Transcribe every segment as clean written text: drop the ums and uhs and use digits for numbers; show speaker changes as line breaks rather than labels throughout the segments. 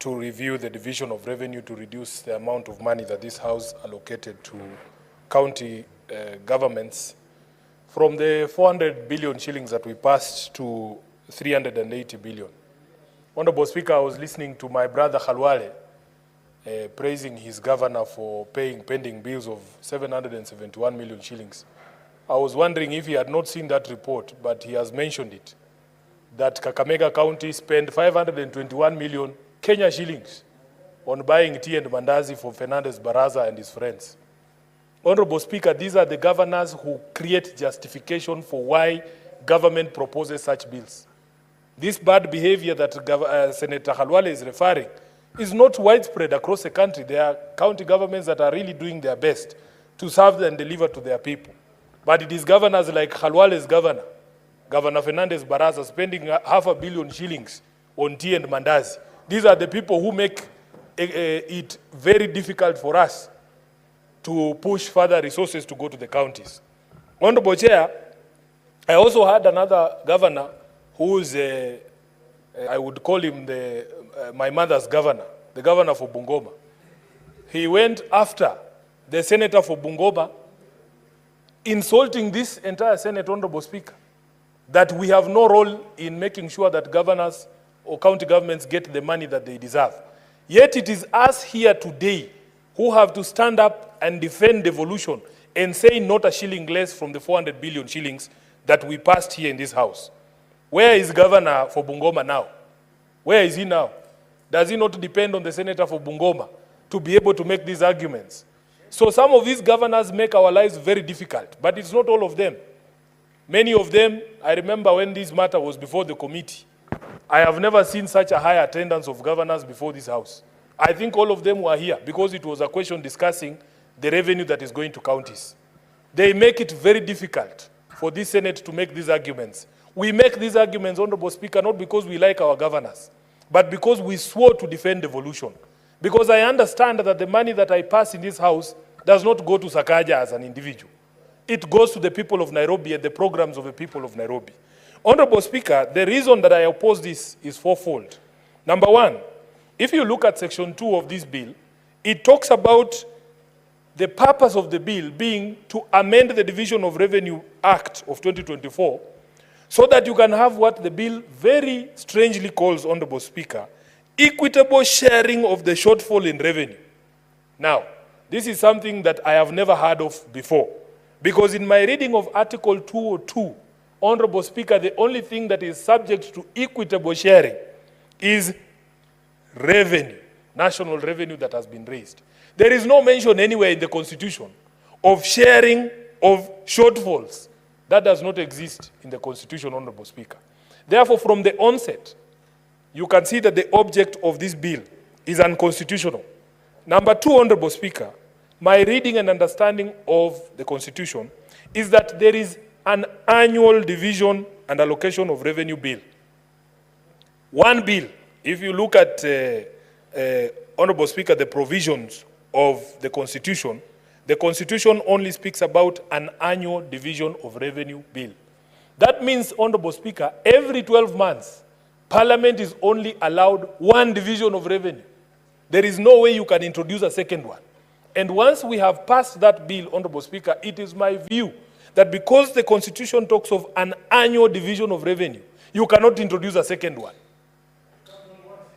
to review the division of revenue to reduce the amount of money that this House allocated to county governments from the 400 billion shillings that we passed to 380 billion. Honorable Speaker, I was listening to my brother Khalwale praising his governor for paying pending bills of 771 million shillings. I was wondering if he had not seen that report, but he has mentioned it, that Kakamega County spent 521 million Kenya shillings on buying tea and Mandazi for Fernandez Baraza and his friends. Honorable Speaker, these are the governors who create justification for why government proposes such bills. This bad behavior that Senator Khalwale is referring is not widespread across the country. There are county governments that are really doing their best to serve and deliver to their people. But it is governors like Khalwale's governor, Governor Fernandez Baraza, spending 500 million shillings on tea and Mandazi. These are the people who make it very difficult for us to push further resources to go to the counties. Honorable Chair, I also had another governor who is, I would call him my mother's governor, the governor for Bungoma. He went after the senator for Bungoma, insulting this entire Senate, Honorable Speaker, that we have no role in making sure that governors or county governments get the money that they deserve. Yet it is us here today who have to stand up and defend devolution and say not a shilling less from the 400 billion shillings that we passed here in this House. Where is Governor for Bungoma now? Where is he now? Does he not depend on the Senator for Bungoma to be able to make these arguments? So some of these governors make our lives very difficult, but it's not all of them. Many of them, I remember when this matter was before the committee, I have never seen such a high attendance of governors before this House. I think all of them were here because it was a question discussing the revenue that is going to counties. They make it very difficult for this Senate to make these arguments. We make these arguments, Honorable Speaker, not because we like our governors, but because we swore to defend devolution. Because I understand that the money that I pass in this House does not go to Sakaja as an individual. It goes to the people of Nairobi and the programs of the people of Nairobi. Honorable Speaker, the reason that I oppose this is fourfold. Number one, if you look at Section 2 of this bill, it talks about the purpose of the bill being to amend the Division of Revenue Act of 2024 so that you can have what the bill very strangely calls, Honorable Speaker, equitable sharing of the shortfall in revenue. Now, this is something that I have never heard of before, because in my reading of Article 202, Honorable Speaker, the only thing that is subject to equitable sharing is revenue, national revenue that has been raised. There is no mention anywhere in the Constitution of sharing of shortfalls. That does not exist in the Constitution, Honorable Speaker. Therefore, from the onset, you can see that the object of this bill is unconstitutional. Number two, Honorable Speaker, my reading and understanding of the Constitution is that there is an annual division and allocation of revenue bill. One bill, if you look at, Honorable Speaker, the provisions of the Constitution only speaks about an annual division of revenue bill. That means, Honorable Speaker, every 12 months, Parliament is only allowed one division of revenue. There is no way you can introduce a second one. And once we have passed that bill, Honorable Speaker, it is my view that because the Constitution talks of an annual division of revenue, you cannot introduce a second one.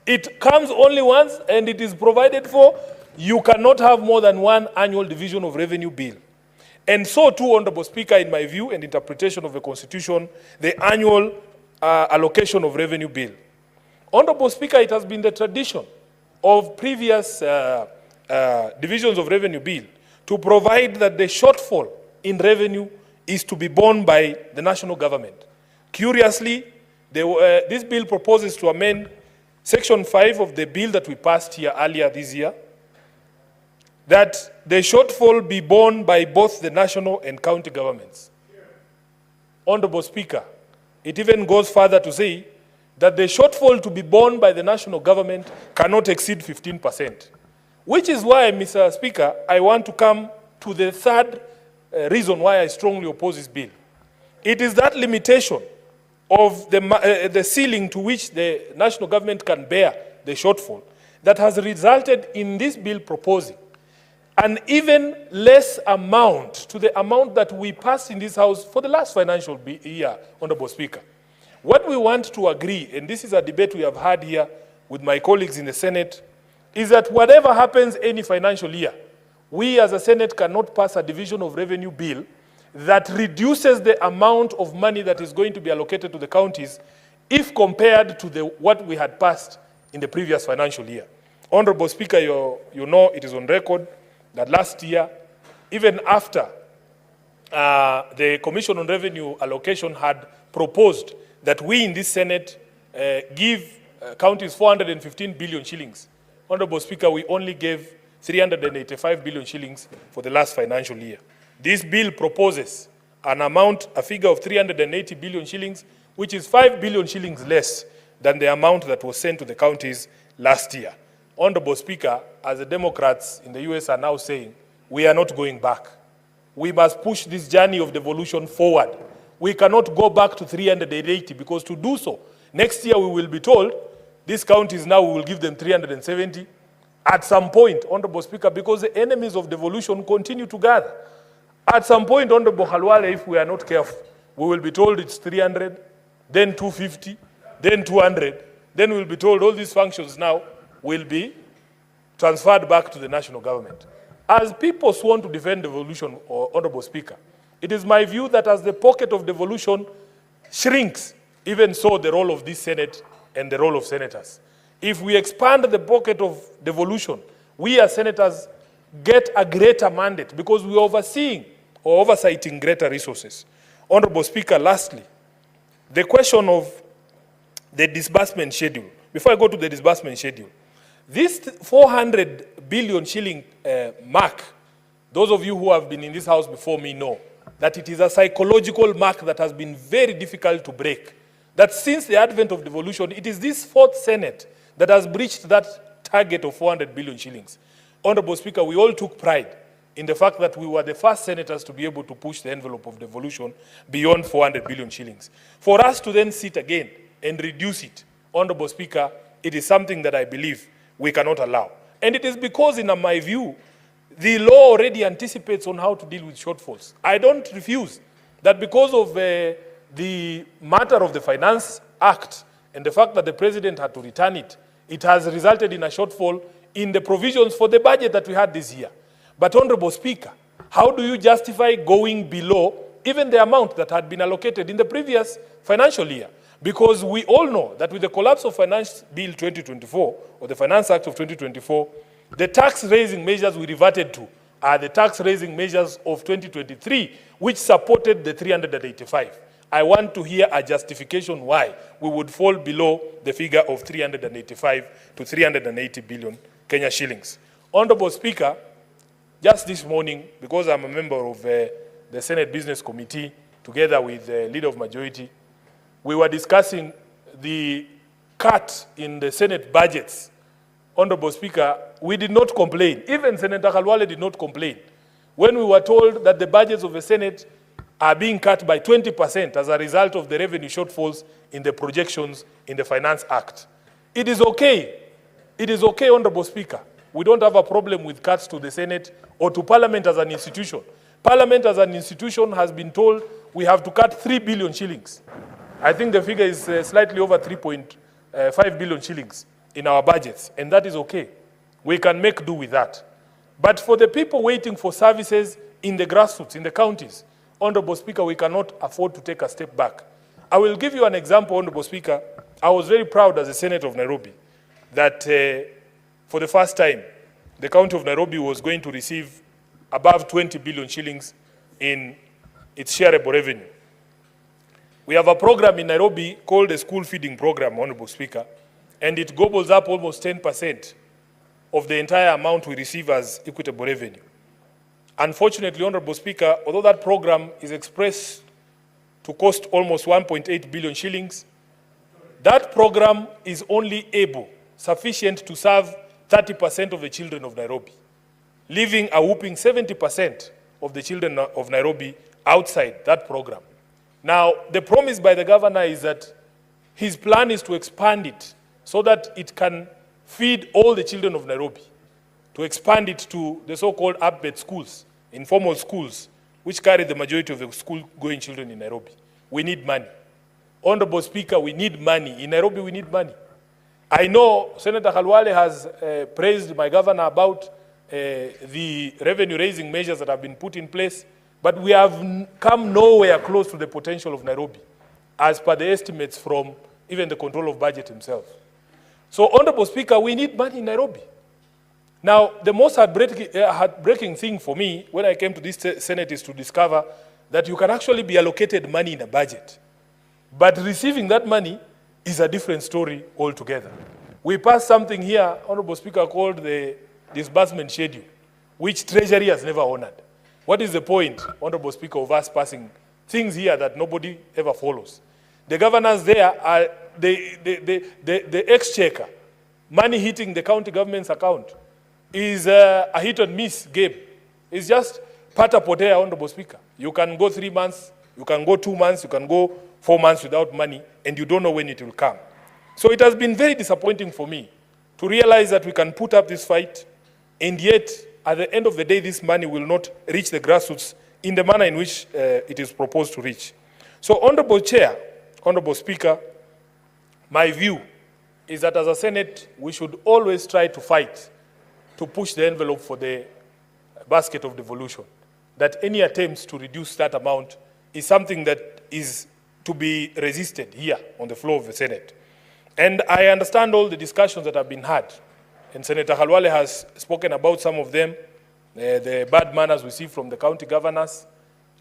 It comes only once and it is provided for. You cannot have more than one annual division of revenue bill. And so too, Honorable Speaker, in my view and interpretation of the Constitution, the annual allocation of revenue bill. Honorable Speaker, it has been the tradition of previous divisions of revenue bill to provide that the shortfall in revenue is to be borne by the national government. Curiously, this bill proposes to amend Section 5 of the bill that we passed here earlier this year, that the shortfall be borne by both the national and county governments. Honorable Speaker, it even goes further to say that the shortfall to be borne by the national government cannot exceed 15%. Which is why, Mr. Speaker, I want to come to the third reason why I strongly oppose this bill. It is that limitation of the ceiling to which the national government can bear the shortfall that has resulted in this bill proposing an even less amount to the amount that we passed in this House for the last financial year, Honorable Speaker. What we want to agree, and this is a debate we have had here with my colleagues in the Senate, is that whatever happens any financial year, we as a Senate cannot pass a division of revenue bill that reduces the amount of money that is going to be allocated to the counties if compared to what we had passed in the previous financial year. Honorable Speaker, you know it is on record that last year, even after the Commission on Revenue Allocation had proposed that we in this Senate give counties 415 billion shillings. Honorable Speaker, we only gave 385 billion shillings for the last financial year. This bill proposes a figure of 380 billion shillings, which is 5 billion shillings less than the amount that was sent to the counties last year. Honorable Speaker, as the Democrats in the US are now saying, we are not going back. We must push this journey of devolution forward. We cannot go back to 380 because to do so, next year we will be told, these counties now we will give them 370 at some point, Honorable Speaker, because the enemies of devolution continue to gather. At some point, Honorable Khalwale, if we are not careful, we will be told it's 300, then 250, then 200, then we'll be told all these functions now will be transferred back to the national government. As people sworn to defend devolution, Honorable Speaker, it is my view that as the pocket of devolution shrinks, even so the role of this Senate and the role of senators. If we expand the pocket of devolution, we as senators get a greater mandate because we are overseeing or oversighting greater resources. Honorable Speaker, lastly, the question of the disbursement schedule. Before I go to the disbursement schedule, this 400 billion shilling mark, those of you who have been in this House before me know that it is a psychological mark that has been very difficult to break. That since the advent of devolution, it is this fourth Senate that has breached that target of 400 billion shillings. Honorable Speaker, we all took pride in the fact that we were the first senators to be able to push the envelope of devolution beyond 400 billion shillings. For us to then sit again and reduce it, Honorable Speaker, it is something that I believe we cannot allow. And it is because, in my view, the law already anticipates on how to deal with shortfalls. I don't refuse that because of the matter of the Finance Act and the fact that the President had to return it, it has resulted in a shortfall in the provisions for the budget that we had this year. But Honorable Speaker, how do you justify going below even the amount that had been allocated in the previous financial year? Because we all know that with the collapse of Finance Bill 2024, or the Finance Act of 2024, the tax-raising measures we reverted to are the tax-raising measures of 2023, which supported the 385. I want to hear a justification why we would fall below the figure of 385 to 380 billion Kenya shillings. Honorable Speaker, just this morning, because I'm a member of the Senate Business Committee, together with the Leader of Majority, we were discussing the cut in the Senate budgets. Honorable Speaker, we did not complain. Even Senator Khalwale did not complain. When we were told that the budgets of the Senate are being cut by 20% as a result of the revenue shortfalls in the projections in the Finance Act. It is okay. It is okay, Honorable Speaker. We don't have a problem with cuts to the Senate or to Parliament as an institution. Parliament as an institution has been told we have to cut 3 billion shillings. I think the figure is slightly over 3.5 billion shillings in our budgets, and that is okay. We can make do with that. But for the people waiting for services in the grassroots, in the counties, Honorable Speaker, we cannot afford to take a step back. I will give you an example, Honorable Speaker. I was very proud as a Senator of Nairobi that for the first time, the County of Nairobi was going to receive above 20 billion shillings in its shareable revenue. We have a program in Nairobi called the School Feeding Program, Honorable Speaker, and it gobbles up almost 10% of the entire amount we receive as equitable revenue. Unfortunately, Honorable Speaker, although that program is expressed to cost almost 1.8 billion shillings, that program is only sufficient to serve 30% of the children of Nairobi, leaving a whopping 70% of the children of Nairobi outside that program. Now, the promise by the governor is that his plan is to expand it so that it can feed all the children of Nairobi, to expand it to the so-called up-bed schools, informal schools, which carry the majority of the school-going children in Nairobi. We need money. Honorable Speaker, we need money. In Nairobi, we need money. I know Senator Khalwale has praised my governor about the revenue-raising measures that have been put in place, but we have come nowhere close to the potential of Nairobi, as per the estimates from even the control of budget himself. So, Honorable Speaker, we need money in Nairobi. Now, the most heartbreaking thing for me when I came to this Senate is to discover that you can actually be allocated money in a budget, but receiving that money is a different story altogether. We passed something here, Honorable Speaker, called the Disbursement Schedule, which Treasury has never honored. What is the point, Honorable Speaker, of us passing things here that nobody ever follows? The governors there are the exchequer, money hitting the county government's account is a hit and miss game. It's just pata potea, Honorable Speaker. You can go 3 months, you can go 2 months, you can go 4 months without money, and you don't know when it will come. So it has been very disappointing for me to realize that we can put up this fight, and yet, at the end of the day, this money will not reach the grassroots in the manner in which it is proposed to reach. So, Honorable Chair, Honorable Speaker, my view is that as a Senate, we should always try to fight to push the envelope for the basket of devolution. That any attempts to reduce that amount is something that is to be resisted here on the floor of the Senate. And I understand all the discussions that have been had, and Senator Khalwale has spoken about some of them, the bad manners we see from the county governors.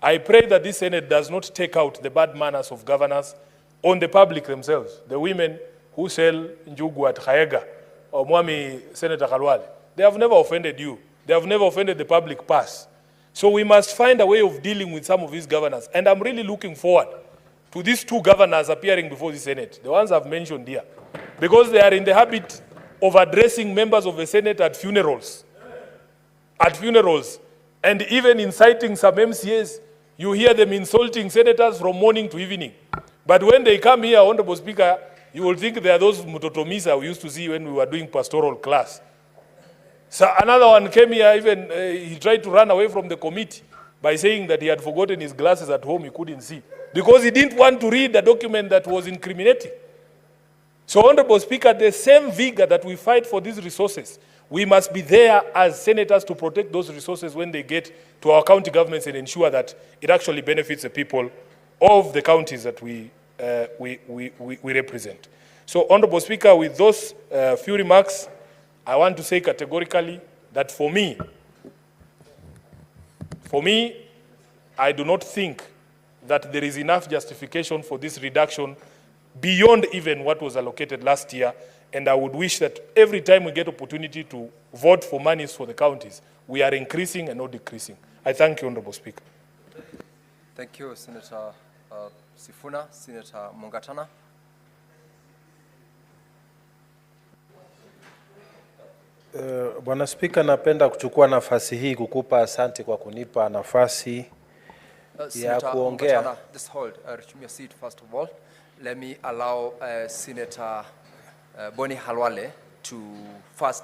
I pray that this Senate does not take out the bad manners of governors on the public themselves, the women who sell njugu at Khaega, or Mwami Senator Khalwale. They have never offended you. They have never offended the public purse. So we must find a way of dealing with some of these governors. And I'm really looking forward to these 2 governors appearing before the Senate, the ones I've mentioned here, because they are in the habit of addressing members of the Senate at funerals. At funerals. And even inciting some MCAs, you hear them insulting senators from morning to evening. But when they come here, Honorable Speaker, you will think they are those mutotomisa we used to see when we were doing pastoral class. So another one came here, even he tried to run away from the committee by saying that he had forgotten his glasses at home, he couldn't see, because he didn't want to read the document that was incriminating. So, Honorable Speaker, the same vigor that we fight for these resources, we must be there as senators to protect those resources when they get to our county governments and ensure that it actually benefits the people of the counties that we represent. So, Honorable Speaker, with those few remarks, I want to say categorically that for me, I do not think that there is enough justification for this reduction beyond even what was allocated last year. And I would wish that every time we get opportunity to vote for monies for the counties, we are increasing and not decreasing. I thank you, Honorable Speaker.
Thank you, Senator Sifuna. Senator Mongatana.
Bwana Spika, napenda kuchukua nafasi hii kukupa asante kwa kunipa nafasi ya kuongea.
Just hold, resume your seat first of all. Let me allow Senator Boni Khalwale to first